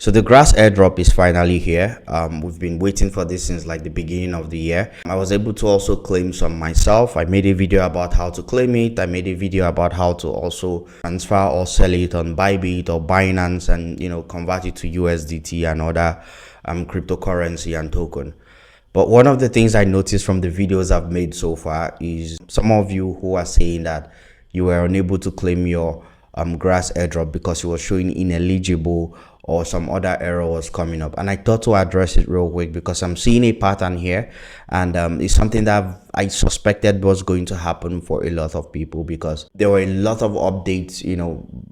So the grass airdrop is finally here. We've been waiting for this since like the beginning of the year. I was able to also claim some myself. I made a video about how to claim it. I made a video about how to also transfer or sell it on Bybit or Binance and convert it to USDT and other cryptocurrency and token. But one of the things I noticed from the videos I've made so far is some of you who are saying that you were unable to claim your grass airdrop because it was showing ineligible or some other error was coming up. And I thought to address it real quick because I'm seeing a pattern here, and it's something that I suspected was going to happen for a lot of people because there were a lot of updates,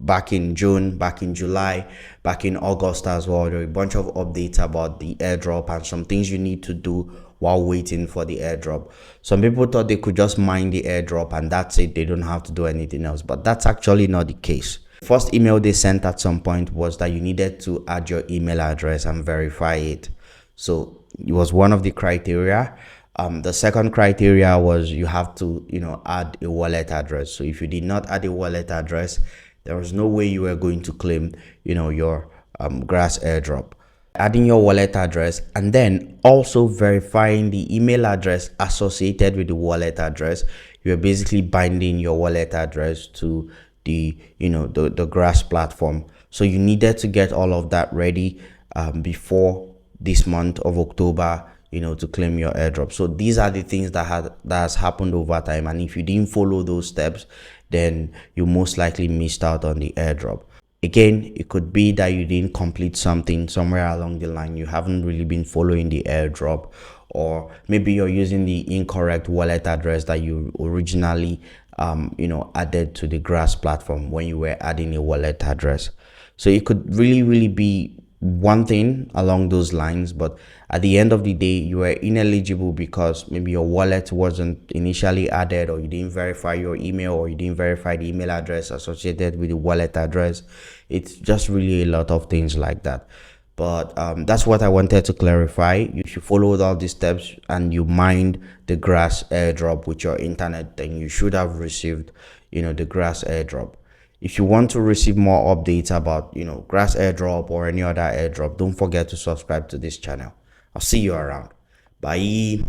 back in June, back in July, back in August as well. There were a bunch of updates about the airdrop and some things you need to do while waiting for the airdrop. Some people thought they could just mine the airdrop and that's it. They don't have to do anything else, but that's actually not the case. First email they sent at some point was that you needed to add your email address and verify it. So it was one of the criteria. The second criteria was you have to, add a wallet address. So if you did not add a wallet address, there was no way you were going to claim, your grass airdrop. Adding your wallet address and then also verifying the email address associated with the wallet address. You're basically binding your wallet address to the the grass platform. So you needed to get all of that ready before this month of October, to claim your airdrop. So these are the things that has happened over time, and if you didn't follow those steps, then you most likely missed out on the airdrop. Again, it could be that you didn't complete something somewhere along the line. You haven't really been following the airdrop, or maybe you're using the incorrect wallet address that you originally added to the grass platform when you were adding a wallet address. So it could really be one thing along those lines, but at the end of the day, you were ineligible because maybe your wallet wasn't initially added, or you didn't verify your email, or you didn't verify the email address associated with the wallet address. It's just really a lot of things like that. But that's what I wanted to clarify. If you followed all these steps and you mined the grass airdrop with your internet, then you should have received the grass airdrop. If you want to receive more updates about grass airdrop or any other airdrop, don't forget to subscribe to this channel. I'll see you around. Bye.